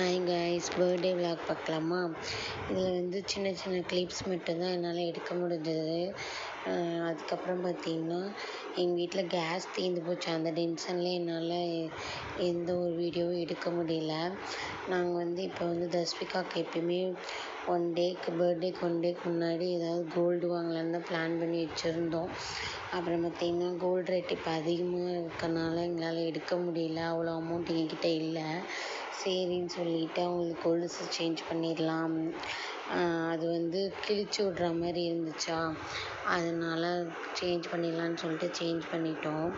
Hi guys, birthday vlog பார்க்கலாமா? இதில் வந்து சின்ன சின்ன கிளிப்ஸ் மட்டும்தான் என்னால் எடுக்க முடிஞ்சது. அதுக்கப்புறம் பார்த்திங்கன்னா எங்கள் வீட்டில் கேஸ் தீர்ந்து போச்சு. அந்த டென்ஷன்லேயே என்னால் எந்த ஒரு வீடியோவும் எடுக்க முடியல. நாங்கள் வந்து இப்போ வந்து தஸ்விகாவுக்கு எப்பயுமே பர்த்டேக்கு 1 டேக்கு முன்னாடி ஏதாவது கோல்டு வாங்கலான்னு தான் பிளான் பண்ணி வச்சுருந்தோம். அப்புறம் பார்த்திங்கன்னா கோல்டு ரேட் இப்போ அதிகமாக இருக்கனால எங்களால் எடுக்க முடியல. அவ்வளோ அமௌண்ட் எங்ககிட்ட இல்லை. சரின்னு சொல்லிவிட்டு அவங்களுக்கு கொலுசு சேஞ்ச் பண்ணிடலாம். அது வந்து கிழிச்சு விட்ற மாதிரி இருந்துச்சா, அதனால் சேஞ்ச் பண்ணிடலான்னு சொல்லிட்டு சேஞ்ச் பண்ணிட்டோம்.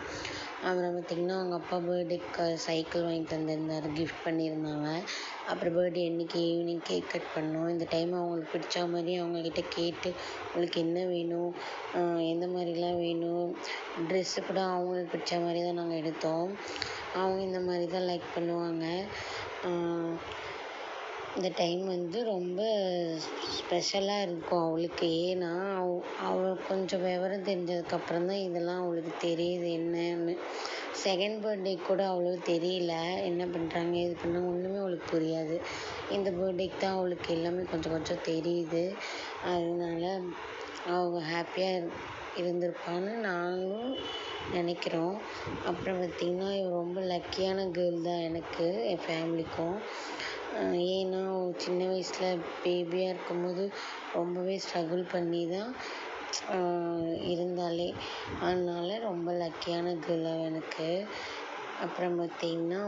அப்புறம் பார்த்திங்கன்னா அவங்க அப்பா பர்த்டேக்கு சைக்கிள் வாங்கி தந்திருந்தார், கிஃப்ட் பண்ணியிருந்தாங்க. அப்புறம் பர்த்டே அன்றைக்கி ஈவினிங் கேக் கட் பண்ணோம். இந்த டைம் அவங்களுக்கு பிடிச்ச மாதிரி அவங்கக்கிட்ட கேட்டு உங்களுக்கு என்ன வேணும், எந்த மாதிரிலாம் வேணும், ட்ரெஸ்ஸு கூட அவங்களுக்கு பிடிச்ச மாதிரி தான் நாங்கள் எடுத்தோம். அவங்க இந்த மாதிரி தான் லைக் பண்ணுவாங்க. இந்த டைம் வந்து ரொம்ப ஸ்பெஷலாக இருக்கும் அவளுக்கு. ஏன்னா அவள் கொஞ்சம் விவரம் தெரிஞ்சதுக்கப்புறம் தான் இதெல்லாம் அவளுக்கு தெரியுது என்னன்னு. செகண்ட் பர்த்டே கூட அவ்வளோ தெரியல, என்ன பண்ணுறாங்க இது பண்ணால் ஒன்றுமே அவளுக்கு புரியாது. இந்த பர்த்டேக்கு தான் அவளுக்கு எல்லாமே கொஞ்சம் கொஞ்சம் தெரியுது. அதனால அவங்க ஹாப்பியாக இருந்திருப்பான்னு நாங்களும் நினைக்கிறோம். அப்புறம் பார்த்திங்கன்னா இவள் ரொம்ப லக்கியான கேர்ள் தான் எனக்கு, என் ஃபேமிலிக்கும். ஏன்னா அவள் சின்ன வயசில் பேபியாக இருக்கும்போது ரொம்பவே ஸ்ட்ரகிள் பண்ணி தான் இருந்தாளே. அதனால ரொம்ப லக்கியான கேர்ள் அவள் எனக்கு. அப்புறம் பார்த்திங்கன்னா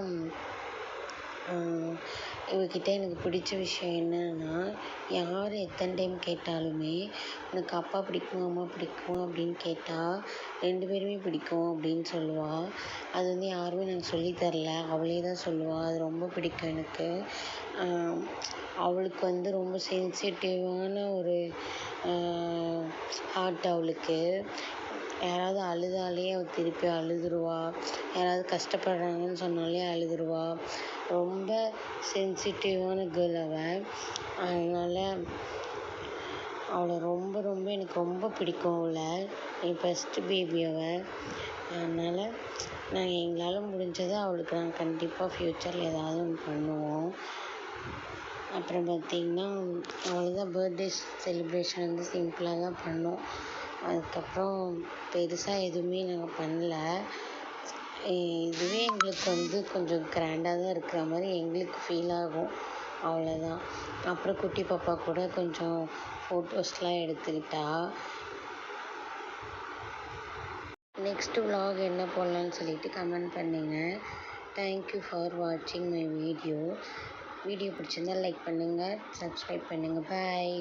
இவகிட்ட எனக்கு பிடிச்ச விஷயம் என்னன்னா, யார் எத்தனை டைம் கேட்டாலுமே எனக்கு அப்பா பிடிக்கும் அம்மா பிடிக்கும் அப்படின்னு கேட்டால் 2 பேருமே பிடிக்கும் அப்படின்னு சொல்லுவாள். அது வந்து யாருமே எனக்கு சொல்லித்தரல, அவளே தான் சொல்லுவாள். அது ரொம்ப பிடிக்கும் எனக்கு. அவளுக்கு வந்து ரொம்ப சென்சிட்டிவான ஒரு ஹார்ட் அவளுக்கு. யாராவது அழுதாலே அவள் திருப்பி அழுதுருவா. யாராவது கஷ்டப்படுறாங்கன்னு சொன்னாலே அழுதுருவா. ரொம்ப சென்சிட்டிவான கேர்ள் அவள். அதனால் அவளை ரொம்ப ரொம்ப எனக்கு ரொம்ப பிடிக்கும் அவளை. என் ஃபஸ்ட்டு பேபி அவள். அதனால் நாங்கள் எங்களால் முடிஞ்சதை அவளுக்கு நாங்கள் கண்டிப்பாக ஃப்யூச்சரில் ஏதாவது ஒன்று பண்ணுவோம். அப்புறம் பார்த்திங்கன்னா அவ்வளோதான், பர்த்டே செலிப்ரேஷன் வந்து சிம்பிளாக தான் பண்ணோம். அதுக்கப்புறம் பெருசாக எதுவுமே நாங்கள் பண்ணல. இதுவே எங்களுக்கு வந்து கொஞ்சம் கிராண்டாக தான் இருக்கிற மாதிரி எங்களுக்கு ஃபீல் ஆகும், அவ்வளோதான். அப்புறம் குட்டி பாப்பா கூட கொஞ்சம் ஃபோட்டோஸ்லாம் எடுத்துக்கிட்டா. நெக்ஸ்ட்டு vlog என்ன போடலான்னு சொல்லிட்டு கமெண்ட் பண்ணுங்கள். தேங்க்யூ ஃபார் வாட்சிங் மை வீடியோ. வீடியோ பிடிச்சிருந்தால் லைக் பண்ணுங்கள், சப்ஸ்கிரைப் பண்ணுங்கள். பாய்.